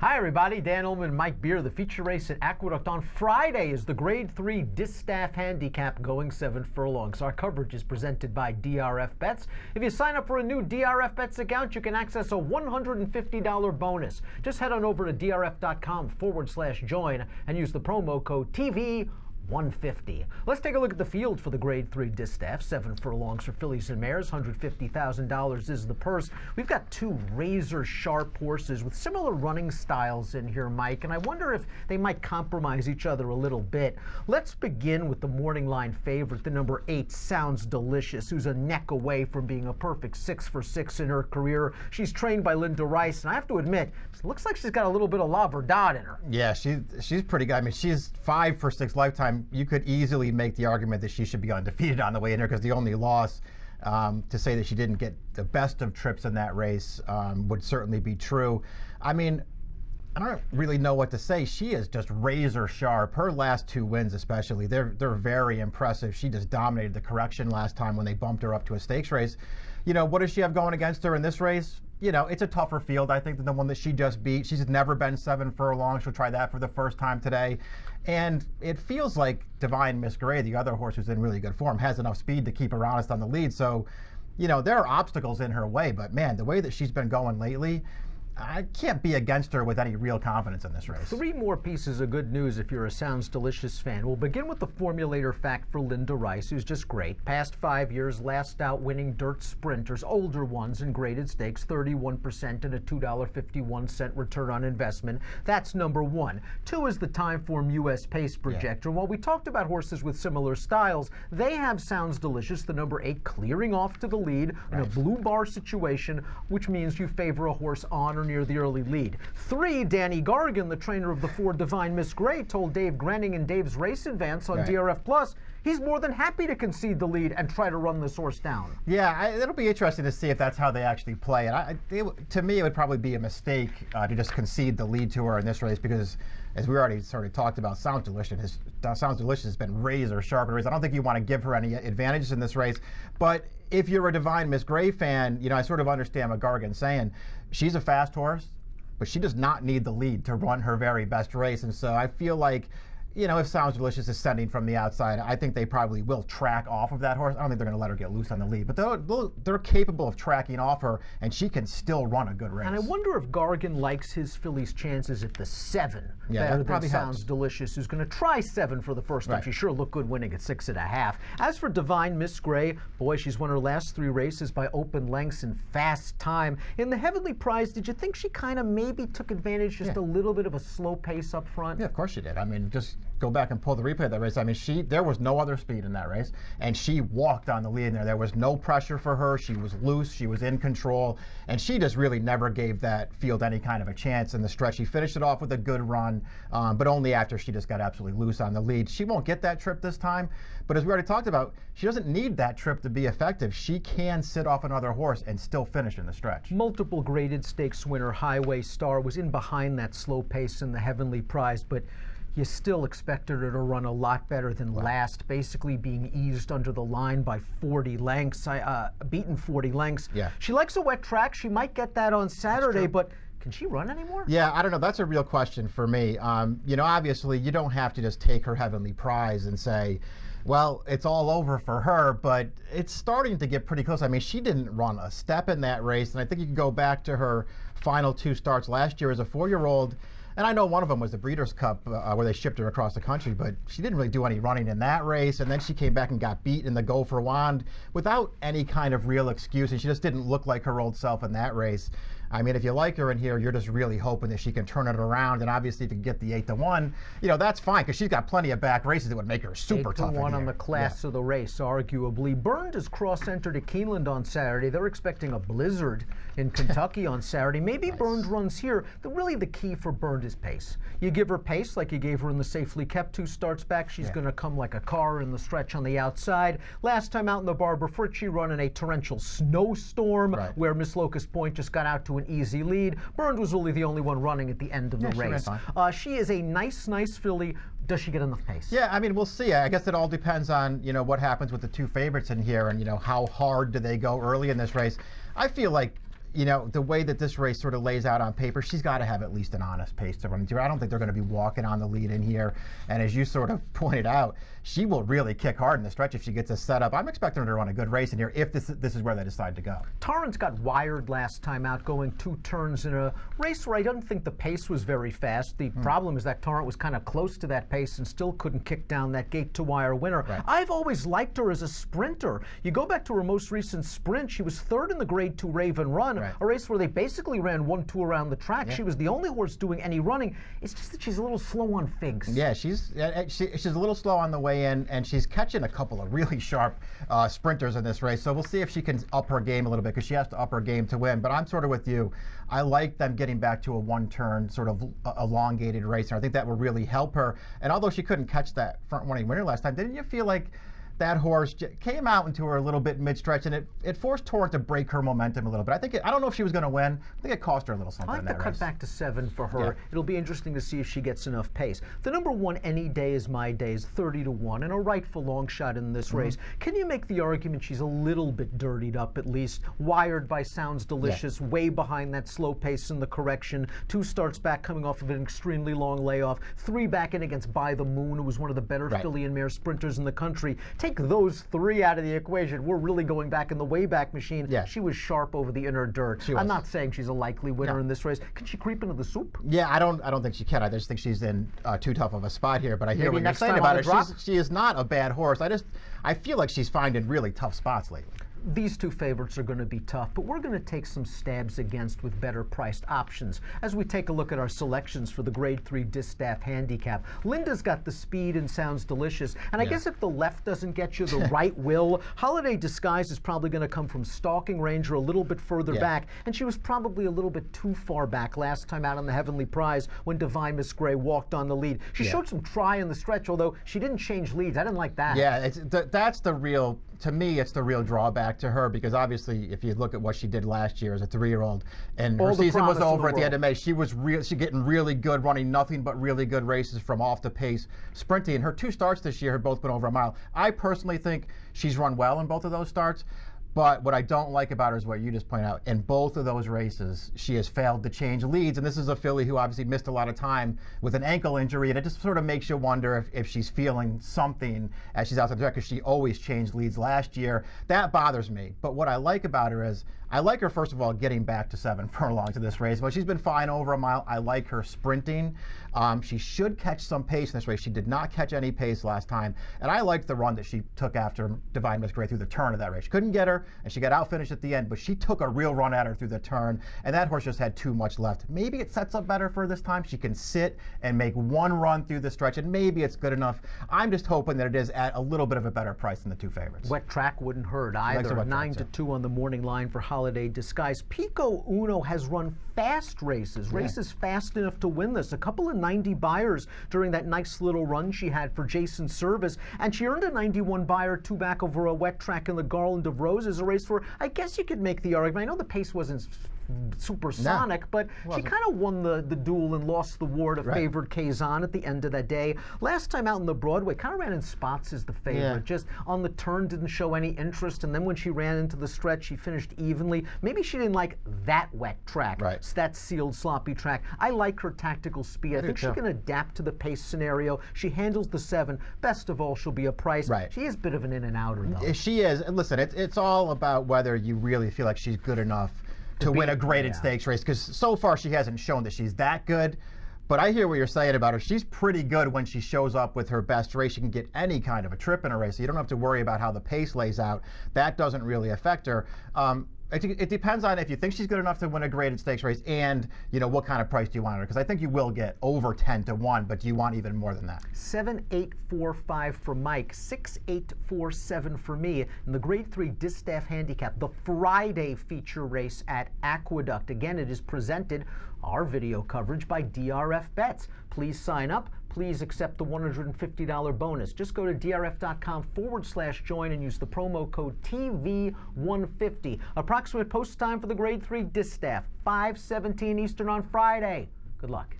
Hi everybody, Dan Illman and Mike Beer. The feature race at Aqueduct on Friday is the Grade 3 Distaff Handicap going 7 furlongs. Our coverage is presented by DRF Bets. If you sign up for a new DRF Bets account, you can access a $150 bonus. Just head on over to drf.com/join and use the promo code TV150. Let's take a look at the field for the Grade 3 Distaff. 7 furlongs for fillies and mares. $150,000 is the purse. We've got two razor-sharp horses with similar running styles in here, Mike, and I wonder if they might compromise each other a little bit. Let's begin with the morning line favorite, the number 8, Sounds Delicious, who's a neck away from being a perfect 6 for 6 in her career. She's trained by Linda Rice, and I have to admit, it looks like she's got a little bit of La Verdad in her. Yeah, she's pretty good. I mean, she's 5 for 6 lifetime. You could easily make the argument that she should be undefeated on the way in here, because the only loss, to say that she didn't get the best of trips in that race, would certainly be true. I mean, I don't really know what to say. She is just razor sharp. Her last 2 wins especially, they're very impressive. She just dominated the correction last time when they bumped her up to a stakes race. You know, what does she have going against her in this race? You know, it's a tougher field, I think, than the one that she just beat. She's never been 7 furlongs. She'll try that for the first time today. And it feels like Divine Miss Gray, the other horse who's in really good form, has enough speed to keep her honest on the lead. So, you know, there are obstacles in her way. But, man, the way that she's been going lately, I can't be against her with any real confidence in this race. 3 more pieces of good news if you're a Sounds Delicious fan. We'll begin with the Formulator fact for Linda Rice, who's just great. Past 5 years, last out winning dirt sprinters, older ones in graded stakes, 31% and a $2.51 return on investment. That's number 1. 2 is the Timeform US Pace Projector. Yeah. While we talked about horses with similar styles, they have Sounds Delicious, the number 8, clearing off to the lead in a blue bar situation, which means you favor a horse on or near the early lead. 3, Danny Gargan, the trainer of the 4 Divine Miss Gray, told Dave Grenning in Dave's Race Advance on DRF Plus he's more than happy to concede the lead and try to run this horse down. Yeah, it'll be interesting to see if that's how they actually play it. To me, it would probably be a mistake to just concede the lead to her in this race, because, as we already sort of talked about, Sounds Delicious has been razor sharp in the race. I don't think you want to give her any advantages in this race. But if you're a Divine Miss Gray fan, you know, I sort of understand what Gargan's saying. She's a fast horse, but she does not need the lead to run her very best race. And so I feel like, you know, if Sounds Delicious is sending from the outside, I think they probably will track off of that horse. I don't think they're going to let her get loose on the lead, but they're capable of tracking off her, and she can still run a good race. And I wonder if Gargan likes his filly's chances at the 7 better than Sounds Delicious, who's going to try 7 for the first time. She sure looked good winning at 6.5. As for Divine Miss Gray, boy, she's won her last 3 races by open lengths in fast time. In the Heavenly Prize, did you think she kind of maybe took advantage, just a little bit of a slow pace up front? Yeah, of course she did. I mean, just go back and pull the replay of that race. I mean, there was no other speed in that race, and she walked on the lead in there. There was no pressure for her. She was loose. She was in control, and she just really never gave that field any kind of a chance in the stretch. She finished it off with a good run, but only after she just got absolutely loose on the lead. She won't get that trip this time, but as we already talked about, she doesn't need that trip to be effective. She can sit off another horse and still finish in the stretch. Multiple graded stakes winner Highway Star was in behind that slow pace in the Heavenly Prize, but you still expected her to run a lot better than last, basically being eased under the line by 40 lengths, beaten 40 lengths. Yeah. She likes a wet track. She might get that on Saturday, but can she run anymore? Yeah, I don't know. That's a real question for me. You know, obviously, you don't have to just take her Heavenly Prize and say, well, it's all over for her, but it's starting to get pretty close. I mean, she didn't run a step in that race, and I think you can go back to her final 2 starts last year as a 4-year-old. And I know one of them was the Breeders' Cup where they shipped her across the country, but she didn't really do any running in that race. And then she came back and got beat in the Gopher Wand without any kind of real excuse. And she just didn't look like her old self in that race. I mean, if you like her in here, you're just really hoping that she can turn it around. And obviously, if you can get the 8-1, you know, that's fine, because she's got plenty of back races that would make her super tough. 8-1 on the class of the race, arguably. Burned is cross-entered to Keeneland on Saturday. They're expecting a blizzard in Kentucky on Saturday. Maybe Burned runs here. Really, the key for Burned is pace. You give her pace like you gave her in the Safely Kept 2 starts back. She's going to come like a car in the stretch on the outside. Last time out in the Barbara Fritz, she run in a torrential snowstorm where Miss Locust Point just got out to an easy lead. Burned was really the only one running at the end of the race. She is a nice filly. Does she get enough pace? Yeah, I mean, we'll see. I guess it all depends on, you know, what happens with the 2 favorites in here, and, you know, how hard do they go early in this race. I feel like you know, the way that this race sort of lays out on paper, she's got to have at least an honest pace to run into. I don't think they're going to be walking on the lead in here. And as you sort of pointed out, she will really kick hard in the stretch if she gets a setup. I'm expecting her to run a good race in here if this is where they decide to go. Torrance got wired last time out, going 2 turns in a race where I don't think the pace was very fast. The problem is that Torrance was kind of close to that pace and still couldn't kick down that gate-to-wire winner. Right. I've always liked her as a sprinter. You go back to her most recent sprint, she was 3rd in the Grade 2 Raven Run, a race where they basically ran 1-2 around the track. Yeah. She was the only horse doing any running. It's just that she's a little slow on figs. Yeah, she's a little slow on the way in, and she's catching a couple of really sharp sprinters in this race. So we'll see if she can up her game a little bit, because she has to up her game to win. But I'm sort of with you. I like them getting back to a 1-turn sort of elongated race, and I think that will really help her. And although she couldn't catch that front-running winner last time, didn't you feel like that horse came out into her a little bit mid-stretch, and it forced Torrance to break her momentum a little bit. I don't know if she was going to win. I think it cost her a little something in that race. I like the cut back to 7 for her. Yeah. It'll be interesting to see if she gets enough pace. The number 1, Any Day Is My Day, is 30-1, and a rightful long shot in this race. Can you make the argument she's a little bit dirtied up, at least? Wired by Sounds Delicious, way behind that slow pace in the correction. 2 starts back, coming off of an extremely long layoff. 3 back in against By the Moon, who was one of the better filly and mare sprinters in the country. Take those 3 out of the equation. We're really going back in the Wayback Machine. Yeah. She was sharp over the inner dirt. I'm not saying she's a likely winner in this race. Can she creep into the soup? Yeah, I don't think she can. I just think she's in too tough of a spot here. But I hear what you're saying about her. She is not a bad horse. I feel like she's finding really tough spots lately. These 2 favorites are going to be tough, but we're going to take some stabs against with better priced options as we take a look at our selections for the Grade 3 Distaff Handicap. Linda's got the speed and Sounds Delicious, and I guess if the left doesn't get you, the right will. Holiday Disguise is probably going to come from stalking range or a little bit further back, and she was probably a little bit too far back last time out on the Heavenly Prize when Divine Miss Gray walked on the lead. She showed some try in the stretch, although she didn't change leads. I didn't like that. Yeah, that's the real, to me, it's the real drawback to her, because obviously if you look at what she did last year as a 3-year-old, and her season was over at the end of May, she getting really good, running nothing but really good races from off the pace sprinting. And her 2 starts this year have both been over a mile. I personally think she's run well in both of those starts. But what I don't like about her is what you just pointed out. In both of those races, she has failed to change leads. And this is a filly who obviously missed a lot of time with an ankle injury. And it just sort of makes you wonder if she's feeling something as she's out there, because she always changed leads last year. That bothers me. But what I like about her is, I like her, first of all, getting back to 7 furlongs in this race. But she's been fine over a mile. I like her sprinting. She should catch some pace in this race. She did not catch any pace last time. And I liked the run that she took after Divine Miss Gray through the turn of that race. She couldn't get her, and she got outfinished at the end, but she took a real run at her through the turn, and that horse just had too much left. Maybe it sets up better for her this time. She can sit and make 1 run through the stretch, and maybe it's good enough. I'm just hoping that it is at a little bit of a better price than the 2 favorites. Wet track wouldn't hurt either. 9-2 on the morning line for Holiday Disguise. Pico Uno has run fast races, races fast enough to win this. A couple of 90 buyers during that nice little run she had for Jason Service, and she earned a 91 buyer 2 back over a wet track in the Garland of Roses, a race where I guess you could make the argument. I know the pace wasn't supersonic, but she kind of won the duel and lost the war to favored Kazan at the end of that day. Last time out in the Broadway, kind of ran in spots as the favorite. Just on the turn didn't show any interest, and then when she ran into the stretch, she finished evenly. Maybe she didn't like that wet track, that sealed, sloppy track. I like her tactical speed. I think she can adapt to the pace scenario. She handles the 7. Best of all, she'll be a price. She is a bit of an in-and-outer, though. She is. And listen, it's all about whether you really feel like she's good enough to win a graded stakes race, because so far she hasn't shown that she's that good. But I hear what you're saying about her. She's pretty good when she shows up with her best race. She can get any kind of a trip in a race, so you don't have to worry about how the pace lays out. That doesn't really affect her. It depends on if you think she's good enough to win a graded stakes race, and what kind of price do you want her? Because I think you will get over 10-1, but do you want even more than that? 7-8-4-5 for Mike, 6-8-4-7 for me in the Grade 3 Distaff Handicap, the Friday feature race at Aqueduct. Again, it is presented, our video coverage, by DRF Bets. Please sign up. Please accept the $150 bonus. Just go to drf.com/join and use the promo code TV150. Approximate post time for the Grade 3 Distaff, 5:17 Eastern on Friday. Good luck.